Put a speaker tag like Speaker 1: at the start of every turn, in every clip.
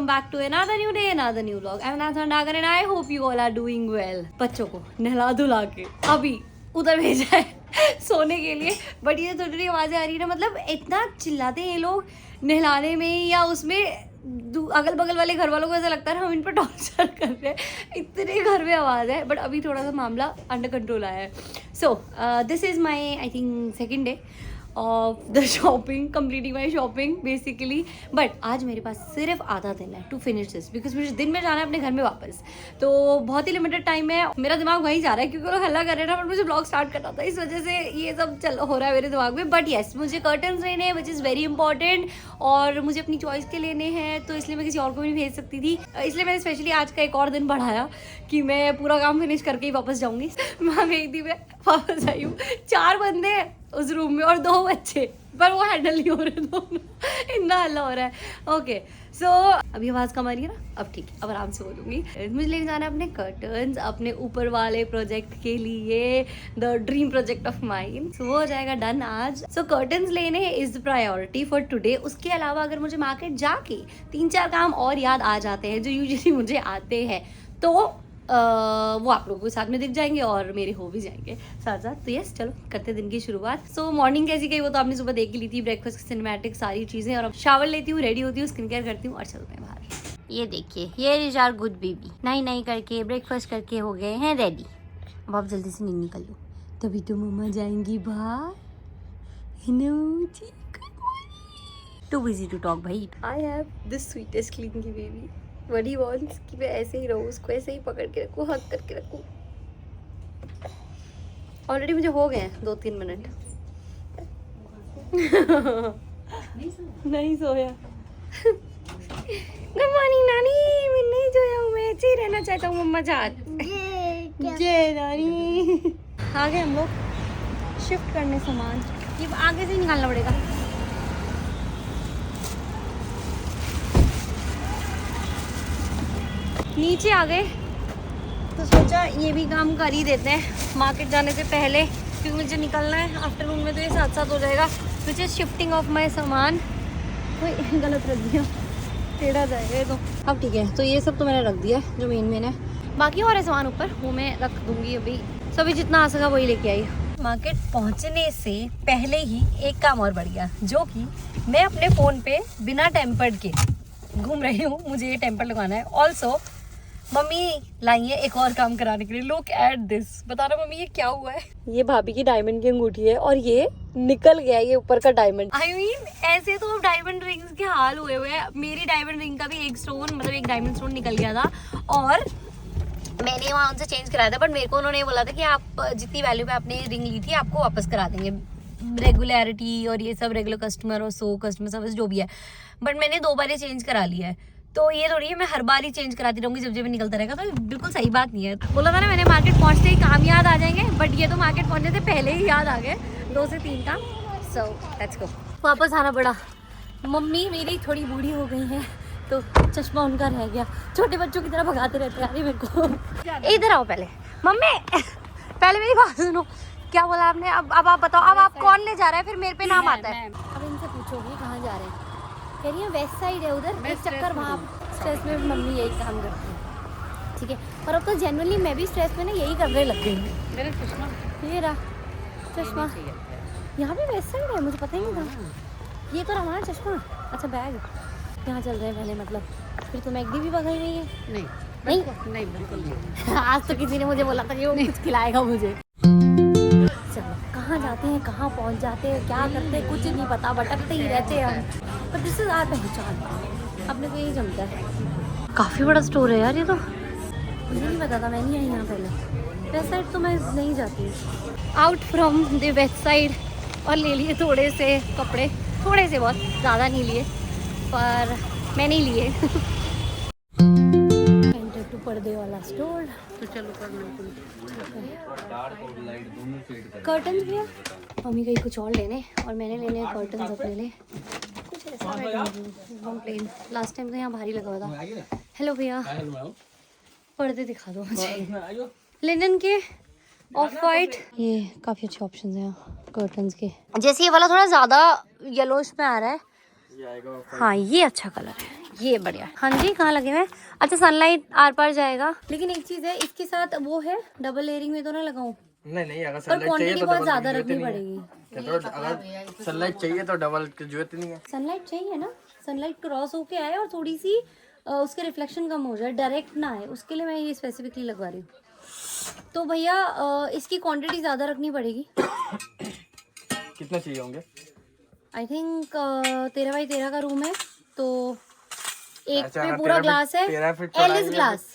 Speaker 1: back to another new day, another new vlog. I'm Nathan Nagar and I hope you all are doing well. बच्चों को नहला धुला के अभी उधर भेजा है सोने के लिए, बट ये थोड़ी आवाजें आ रही है ना, मतलब इतना चिल्लाते हैं ये लोग नहलाने में या उसमें, अगल बगल वाले घर वालों को ऐसा लगता है हम इन पर टॉर्चर कर रहे हैं, इतने घर में आवाज़ है। बट अभी थोड़ा सा मामला अंडर कंट्रोल आया है। So this is my I think second day of the shopping, completing my shopping basically. But आज मेरे पास सिर्फ आधा दिन है टू फिनिश दिस, बिकॉज मुझे दिन में जाना है अपने घर में वापस, तो बहुत ही लिमिटेड टाइम है। मेरा दिमाग वहीं जा रहा है क्योंकि वो लोग हल्ला कर रहे हैं ना, बट मुझे ब्लॉग स्टार्ट करना था, इस वजह से ये सब चल हो रहा है मेरे दिमाग में। बट येस, मुझे कर्टन्स लेने हैं विच इज़ वेरी इंपॉर्टेंट, और मुझे अपनी चॉइस के लेने हैं, तो इसलिए मैं किसी और को भी नहीं भेज सकती थी, इसलिए मैंने स्पेशली आज का एक और दिन बढ़ाया कि मैं पूरा काम फिनिश करके ही वापस जाऊँगी। मैं एक दिन में वापस आई हूँ, 4 बंदे हैं उस रूम में और 2 बच्चे, पर वो हैंडल नहीं हो रहे दोनों, इतना हल्ला हो रहा है। ओके सो अभी आवाज़ कम आ रही है ना, अब ठीक है, अब आराम से बोलूँगी। मुझे लेने जाना है अपने कर्टन्स अपने ऊपर वाले प्रोजेक्ट के लिए, the dream project of mine. So वो हो जाएगा डन आज। सो कर्टन्स लेने इज प्रायोरिटी फॉर टुडे। उसके अलावा अगर मुझे मार्केट जाके 3-4 काम और याद आ जाते हैं जो यूजुअली मुझे आते हैं, तो वो आप लोगों के साथ में दिख जाएंगे और मेरे हो भी जाएंगे साथ साथ। तो यस, चलो करते दिन की शुरुआत। सो मॉर्निंग कैसी गई वो तो आपने सुबह देख ही ली थी, ब्रेकफास्ट सिनेमैटिक सारी चीज़ें, और अब शावर लेती हूँ, रेडी होती हूँ, स्किन केयर करती हूँ और चलते हैं बाहर। ये देखिए, ये इज आवर गुड बेबी, नहीं करके ब्रेकफास्ट करके हो गए हैं रेडी। अब आप जल्दी से नहीं निकल लो, तभी तो मम्मा जाएंगी बाहर। टू बिजी टू टॉक भाई। I have this sweetest clean की बेबी, What he wants कि मैं ऐसे ही रहूँ, उसको ऐसे ही पकड़ के रखूँ, हक करके रखूँ। ऑलरेडी मुझे हो गए हैं 2-3 मिनट। नहीं सोया। गुड मॉर्निंग नानी, मैं नहीं सोया हूँ, मैं ऐसे ही रहना चाहता हूँ मम्मा जान। जय नानी। आ गए हम लोग शिफ्ट करने सामान, ये आगे से ही निकालना पड़ेगा। नीचे आ गए तो सोचा ये भी काम कर ही देते हैं मार्केट जाने से पहले, क्योंकि मुझे निकलना है आफ्टरनून में, तो ये साथ साथ हो जाएगा। Which is shifting of my सामान। कोई गलत रख दिया, टेढ़ा जाएगा ये तो। अब ठीक है, तो ये सब तो मैंने रख दिया जो मेन है, बाकी और है सामान ऊपर, वो मैं रख दूंगी अभी। सभी जितना आ सका वही लेके आई। मार्केट पहुंचने से पहले ही एक काम और बढ़ गया, जो कि मैं अपने फ़ोन पे बिना टेम्पर्ड के घूम रही हूँ। मुझे ये टेम्पर लगाना है। ऑल्सो मम्मी लाई है एक और काम कराने के लिए। लुक एट दिस, बता रहा मम्मी ये क्या हुआ है? ये भाभी की डायमंड की अंगूठी है और ये निकल गया, ये ऊपर का डायमंड। आई मीन ऐसे तो अब डायमंड रिंग्स के हाल हुए हुए हैं। मेरी डायमंड रिंग का भी एक स्टोन, मतलब एक डायमंड स्टोन निकल गया था, और मैंने वहाँ उनसे चेंज कराया था, बट मेरे को उन्होंने बोला था कि आप जितनी वैल्यू पे आपने रिंग ली थी आपको वापस करा देंगे, रेगुलरिटी और ये सब, रेगुलर कस्टमर और सो कस्टमर सर्विस जो भी है। बट मैंने 2 बार ये चेंज करा लिया है, तो ये थोड़ी है मैं हर बार ही चेंज कराती रहूँगी जब निकलता रहेगा, तो बिल्कुल सही बात नहीं है। बोला था ना मैंने, मार्केट पहुँचते ही काम याद आ जाएंगे, बट ये तो मार्केट पहुँचने से पहले ही याद आ गए 2 से 3 काम। So let's go. वापस आना पड़ा, मम्मी मेरी थोड़ी बूढ़ी हो गई है तो चश्मा उनका रह गया। छोटे बच्चों की तरह भगाते रहते हैं मेरे को। इधर आओ पहले मम्मी, पहले मेरी बात सुनो। क्या बोला आपने? अब आप बताओ, अब आप कौन ले जा रहा है? फिर मेरे पे नाम आता है। अब इनसे पूछोगी कहाँ जा रहे हैं, कह रही है वेस्ट साइड है उधर, एक चक्कर वहाँ। स्ट्रेस में मम्मी यही काम करती है, ठीक है। और अब तो जनरली मैं भी स्ट्रेस में ना यही करने लग गई हूँ। मेरा चश्मा ये रहा, चश्मा यहाँ पे वेस्ट साइड है, मुझे पता ही नहीं था। ये तो हमारा चश्मा। अच्छा बैग यहाँ चल रहे हैं पहले, मतलब फिर तो मैगडी भी पकड़ रही है? नहीं बिल्कुल नहीं। आज तो किसी ने मुझे बोला था कि वो कुछ खिलाएगा मुझे। चलो कहाँ जाते हैं, कहाँ पहुँच जाते हैं, क्या करते हैं कुछ नहीं पता, भटकते ही रहते हैं हम। पर दिस इज आवर पहचान, अपने को यही जमता है। काफ़ी बड़ा स्टोर है यार ये तो, मुझे नहीं पता था, मैं नहीं आई यहाँ पहले। वेस्ट साइड तो मैं नहीं जाती। Out from the west side, और ले लिए थोड़े से कपड़े, थोड़े से, बहुत ज़्यादा नहीं लिए, पर मैंने ही लिए। एंटर टू पर्दे वाला स्टोर। तो चलो कर्टन्स भी है। मम्मी गई कुछ और लेने और मैंने लेने कर्टन्स अपने लिए। कुछ ऐसा एकदम प्लेन, लास्ट टाइम तो यहाँ भारी लगा हुआ था। हेलो भैया, पर्दे दिखा दो मुझे लिनन के, ऑफ वाइट। ये काफ़ी अच्छे ऑप्शंस हैं यहाँ कर्टन्स के। जैसे ये वाला थोड़ा ज़्यादा येलोइश में आ रहा है। हाँ ये अच्छा कलर है, ये बढ़िया। हाँ जी, कहाँ लगे हुए हैं? अच्छा, सनलाइट आर पार जाएगा। लेकिन एक चीज है, इसके साथ वो है, डबल लेयरिंग में तो ना लगाऊं?
Speaker 2: नहीं, अगर
Speaker 1: पर
Speaker 2: सनलाइट चाहिए
Speaker 1: क्वांटिटी
Speaker 2: तो
Speaker 1: बहुत
Speaker 2: डबल
Speaker 1: ज्यादा
Speaker 2: की जरूरत
Speaker 1: रखनी
Speaker 2: नहीं है।
Speaker 1: पड़ेगी।
Speaker 2: अगर सनलाइट चाहिए तो डबल की जरूरत नहीं है।
Speaker 1: सनलाइट चाहिए ना, सनलाइट क्रॉस होके आए और थोड़ी सी उसके रिफ्लेक्शन कम हो जाए, डायरेक्ट ना आए, उसके लिए मैं ये स्पेसिफिकली लगवा रही हूँ। तो भैया इसकी क्वांटिटी ज़्यादा रखनी पड़ेगी।
Speaker 2: कितना चाहिए होंगे?
Speaker 1: आई थिंक 13x13 का रूम है, तो एक
Speaker 2: अच्छा,
Speaker 1: पे
Speaker 2: अगर
Speaker 1: पूरा
Speaker 2: 13
Speaker 1: ग्लास है,
Speaker 2: 13 फीट
Speaker 1: एलिस
Speaker 2: चौड़ाई है,
Speaker 1: ग्लास।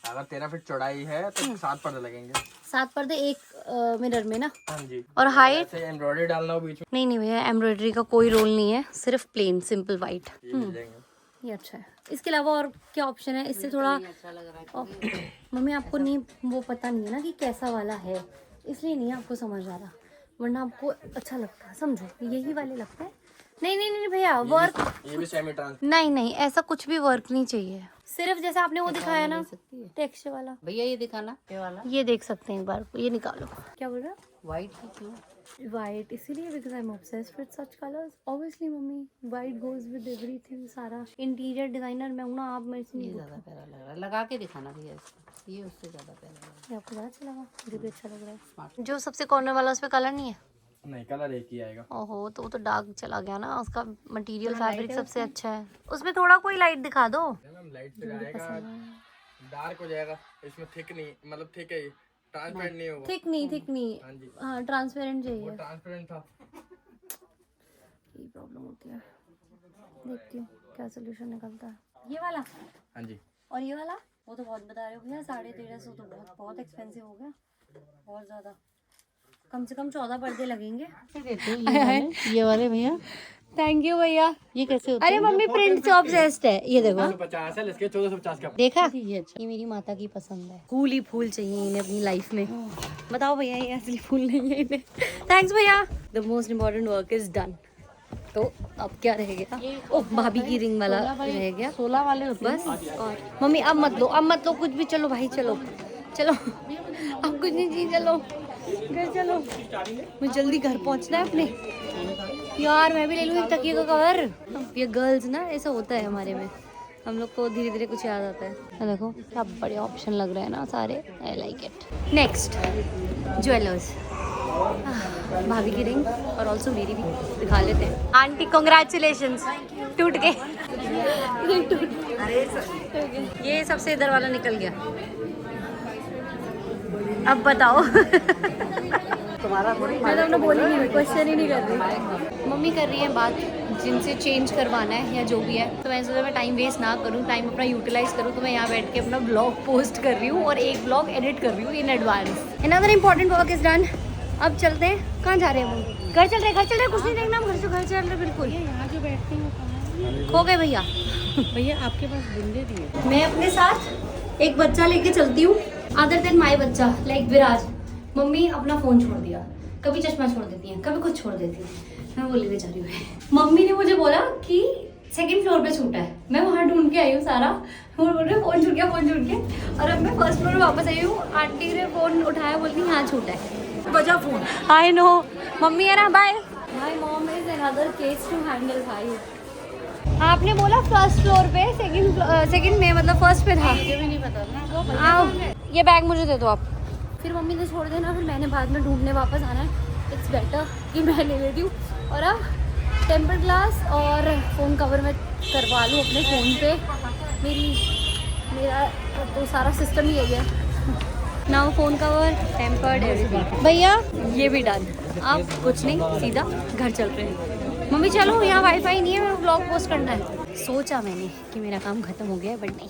Speaker 2: अगर 13 फीट चौड़ाई है तो 7 पर्दे लगेंगे।
Speaker 1: 7 पर्दे एक मिरर में ना।
Speaker 2: हाँ जी।
Speaker 1: और हाइट?
Speaker 2: एम्ब्रॉयडरी डालना हो बीच में?
Speaker 1: नहीं भैया, एम्ब्रॉयडरी का कोई रोल नहीं है, सिर्फ प्लेन सिंपल वाइट।
Speaker 2: ये मिल जाएंगे।
Speaker 1: ये अच्छा है। इसके अलावा और क्या ऑप्शन है इससे थोड़ा? मम्मी आपको नहीं वो पता नहीं है ना कि कैसा वाला है, इसलिए नहीं आपको समझ आ रहा, वरना आपको अच्छा लगता है। समझो, यही वाले लगता है। नहीं भैया, वर्क
Speaker 2: ये भी सेमी ट्रांस।
Speaker 1: नहीं, ऐसा कुछ भी वर्क नहीं चाहिए। सिर्फ जैसा आपने वो दिखाया ना टेक्सचर वाला।
Speaker 3: भैया ये दिखाना, ये वाला
Speaker 1: ये देख सकते हैं एक बार, ये निकालो। क्या बोल रहा है?
Speaker 3: व्हाइट क्यों?
Speaker 1: वाइट इसीलिए because I am obsessed with such colours. Obviously mummy, white goes with everything. सारा इंटीरियर डिजाइनर मैं हूं ना, आप मेरे से
Speaker 3: ये
Speaker 1: नहीं।
Speaker 3: ज्यादा प्यारा लग रहा है, लगा के दिखाना भैया इसको, ये उससे ज्यादा प्यारा लग रहा
Speaker 1: ये आपको ज़्यादा अच्छा लगा? मुझे भी अच्छा लग रहा है।
Speaker 3: स्मार्ट।
Speaker 1: जो सबसे कॉर्नर वाला, उस पे कलर नहीं है?
Speaker 2: नहीं, कलर एक ही आएगा।
Speaker 1: ओहो, तो वो तो डार्क चला गया ना, उसका मटेरियल फैब्रिक सबसे अच्छा है। उसमें थोड़ा कोई लाइट दिखा दो।
Speaker 2: मैम लाइट पे जाएगा, डार्क हो जाएगा। इसमें थिक नहीं, मतलब थिक है, ट्रांसपेरेंट नहीं होगा।
Speaker 1: थिक नहीं।
Speaker 2: हाँ जी,
Speaker 1: हाँ, ट्रांसपेरेंट
Speaker 2: वो
Speaker 1: चाहिए।
Speaker 2: ट्रांसपेरेंट था।
Speaker 1: ये प्रॉब्लम होती है। देखती हूँ क्या सोल्यूशन निकलता है। ये वाला
Speaker 2: हाँ जी।
Speaker 1: और ये वाला, वो तो बहुत बता रहे हो भैया, 1350 तो बहुत एक्सपेंसिव हो गया, बहुत ज़्यादा। कम से कम 14 पर्दे लगेंगे।
Speaker 3: ये वाले भैया।
Speaker 1: थैंक यू भैया।
Speaker 3: ये कैसे होते
Speaker 1: अरे मम्मी, प्रिंट से ऑब्सेस्ड है। ये देखो,
Speaker 2: 1450 है, इसके 1450 का।
Speaker 1: देखा?
Speaker 3: हैं? ये अच्छा।
Speaker 1: ये मेरी माता की पसंद है। फूल ही फूल चाहिए इन्हें अपनी लाइफ में। बताओ भैया, ये असली फूल नहीं है इन्हें। थैंक्स भैया। The most important work is done. तो अब क्या रह गया? ओह, भाभी की रिंग वाला रह गया।
Speaker 3: 16 वाले होते हैं।
Speaker 1: बस। और मम्मी अब मत लो कुछ भी। चलो भाई, चलो अब कुछ नहीं चाहिए, चलो घर चलो। मुझे जल्दी घर पहुंचना है अपने। यार मैं भी ले लूँ एक तकिए का कवर। ये गर्ल्स ना, ऐसा होता है हमारे में, हम लोग को धीरे धीरे कुछ याद आता है। देखो क्या बड़े ऑप्शन लग रहे हैं ना सारे, I like it. Next, jewellers. भाभी की रिंग और ऑल्सो मेरी भी दिखा लेते हैं। Aunty congratulations. टूट गए। ये सबसे इधर वाला निकल गया। अब बताओ।
Speaker 3: तुम्हारा थोड़ी।
Speaker 1: मैं तो अपना बोली नहीं, क्वेश्चन ही नहीं कर रही। मम्मी कर रही है बात जिनसे चेंज करवाना है या जो भी है, तो मैं सोचा मैं टाइम वेस्ट ना करूँ, टाइम अपना यूटिलाइज करूँ। तो मैं यहाँ बैठ के अपना ब्लॉग पोस्ट कर रही हूँ और एक ब्लॉग एडिट कर रही हूँ in advance. Another important work is done. अब चलते हैं। कहाँ जा रहे हैं हम? घर चल रहे कुछ नहीं देखना, हम घर चल रहे बिल्कुल।
Speaker 3: यहाँ जो बैठते हैं
Speaker 1: खो गए भैया।
Speaker 3: भैया आपके पास बुंदे भी है?
Speaker 1: मैं अपने साथ एक बच्चा लेके चलती हूँ, अदर देन माई बच्चा, लाइक विराज। मम्मी अपना फोन छोड़ दिया, कभी चश्मा छोड़ देती हैं, कभी कुछ छोड़ देती हैं। मैं वो लेने जा रही हूँ। मम्मी ने मुझे बोला कि 2nd फ्लोर पे छूटा है। मैं वहाँ ढूंढ के आई हूँ सारा, वो बोल रहे फोन छूट गया। और अब मैं 1st फ्लोर वापस आई हूँ। आंटी ने फोन उठाया, बोलती यहाँ छूटा है। बजा फोन। आई नो मम्मी है ना, bye. My mom is another case to handle भाई। आपने बोला 1st फ्लोर पे, सेकंड में मतलब 1st पे था।
Speaker 3: मुझे भी नहीं पता ना।
Speaker 1: आओ, ये बैग मुझे दे दो आप। फिर मम्मी ने छोड़ देना, फिर मैंने बाद में ढूंढने वापस आना है। इट्स बेटर कि मैं ले लेती हूँ। और अब टेम्पर ग्लास और फ़ोन कवर में करवा लूँ अपने फ़ोन पे। मेरा तो सारा सिस्टम ही यही है। Now phone cover, tempered, everything. भैया ये भी डन। अब कुछ नहीं, सीधा घर चल रहे हैं। मम्मी चलो, यहाँ वाईफाई नहीं है, मेरे ब्लॉग पोस्ट करना है। सोचा मैंने कि मेरा काम खत्म हो गया है, बट नहीं,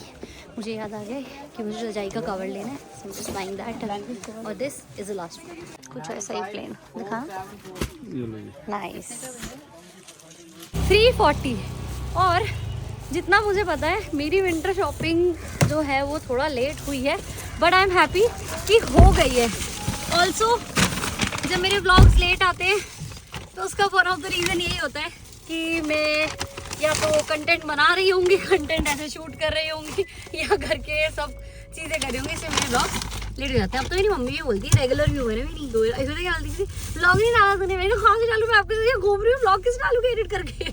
Speaker 1: मुझे याद आ गया कि मुझे रजाई का कवर लेना है। सो जस्ट बाइंग दैट और this is the last one. कुछ ऐसा ही प्लेन दिखा। नाइस। 340। और जितना मुझे पता है मेरी विंटर शॉपिंग जो है वो थोड़ा लेट हुई है, बट आई एम हैप्पी कि हो गई है। ऑल्सो जब मेरे व्लॉग्स लेट आते हैं तो उसका वन ऑफ द रीज़न यही होता है कि मैं या तो कंटेंट बना रही होंगी, कंटेंट ऐसे शूट कर रही होंगी, या घर के सब चीज़ें कर रही होंगी, इसलिए मेरे व्लॉग लेट हो जाते हैं। अब तो मेरी मम्मी भी बोलती है, रेगुलर व्यूअर है मेरी। ऐसे क्या बोलती थी, ब्लॉग नहीं डाला तूने? मैंने कहा से डालू, मैं आपके साथ घूम रही हूँ, ब्लॉग किस डालू एडिट करके?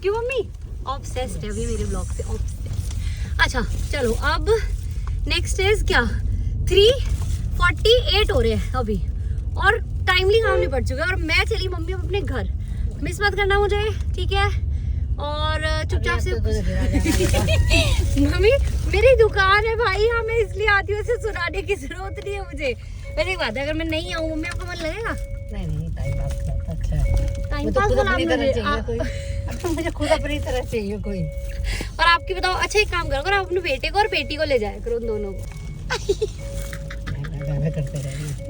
Speaker 1: क्यों मम्मी? ऑब्सेस्ड है अभी मेरे ब्लॉग से, ऑब्सेस्ड। अच्छा चलो, अब नेक्स्ट इज क्या, 3:48 हो रहे हैं अभी और टाइमली काम निपट चुके हैं और मैं चली मम्मी अपने घर। मिस मत करना मुझे, ठीक है? और चुपचाप से मम्मी मेरी दुकान है भाई, हाँ मैं इसलिए आती हूँ, ऐसे सुनाने की जरूरत नहीं है मुझे। वैसे एक बात है, अगर मैं नहीं आऊँ मम्मी आपको मन लगेगा?
Speaker 3: नहीं टाइम पास करता अच्छा है।
Speaker 1: टाइम पास वाला
Speaker 3: चाहिए कोई, अब तो मुझे खुद अपनी तरह चाहिए कोई।
Speaker 1: और आपकी बताओ, अच्छा एक काम करो, आप अपने बेटे को और बेटी को ले जाया करो, उन दोनों को।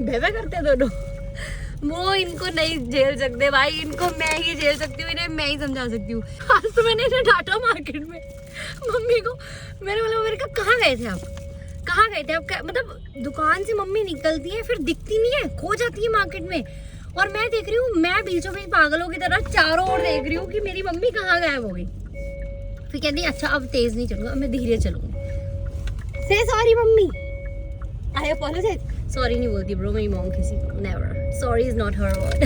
Speaker 1: बेबे करते हैं दोनों। वो इनको नहीं झेल सकते भाई, इनको मैं ही झेल सकती हूँ, इन्हें मैं ही समझा सकती हूँ। आज तो मैंने इन्हें डांटा मार्केट में, मम्मी को मैंने बोला, मेरे कहा कहाँ गए थे आप, कहाँ गए थे आप? मतलब दुकान से मम्मी निकलती है फिर दिखती नहीं है, खो जाती है मार्केट में, और मैं देख रही हूँ, मैं बीचों बीच पागलों की तरह चारों ओर देख रही हूँ कि मेरी मम्मी कहाँ गायब हो गई। फिर कहती अच्छा अब तेज नहीं चलूंगा, मैं धीरे चलूंगी। से सॉरी मम्मी, आई अपोलोजाइज। सॉरी नहीं बोलती ब्रो मेरी मॉम किसी को, never, sorry is not her word.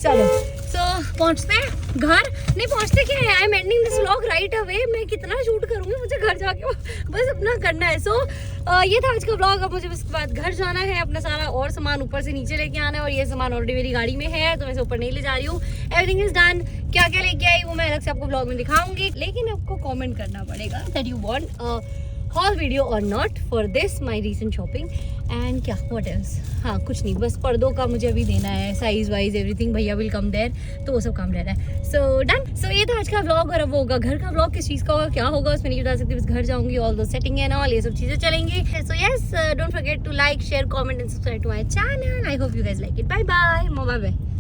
Speaker 1: चलो सो पहुंचते हैं घर, नहीं पहुंचते क्या है, I am ending this vlog right away. मैं कितना शूट करूंगी, मुझे घर जाके बस अपना करना है। सो ये था आज का व्लॉग। अब मुझे उसके बाद घर जाना है, अपना सारा और सामान ऊपर से नीचे लेके आना है, और ये सामान ऑलरेडी मेरी गाड़ी में है तो मैं इसे ऊपर नहीं ले जा रही हूँ। Everything is done. क्या क्या लेके आई वो मैं अलग से आपको व्लॉग में दिखाऊंगी, लेकिन आपको कॉमेंट करना पड़ेगा that you want haul video और not for this my recent shopping and क्या व्हाट एल्स। हाँ कुछ नहीं, बस पर्दों का मुझे अभी देना है, साइज वाइज एवरीथिंग, भैया विल कम देयर, तो वो सब काम रह रहा है। So done. सो ये था आज का व्लॉग। और अब वो होगा घर का व्लॉग, किस चीज़ का होगा क्या होगा उसमें नहीं बता सकती, बस घर जाऊंगी, ऑल दो सेटिंग एंड ऑल ये सब चीज़ें चलेंगी। So yes, don't forget to like share comment and subscribe to my channel. I hope you guys like it. Bye bye, bye bye.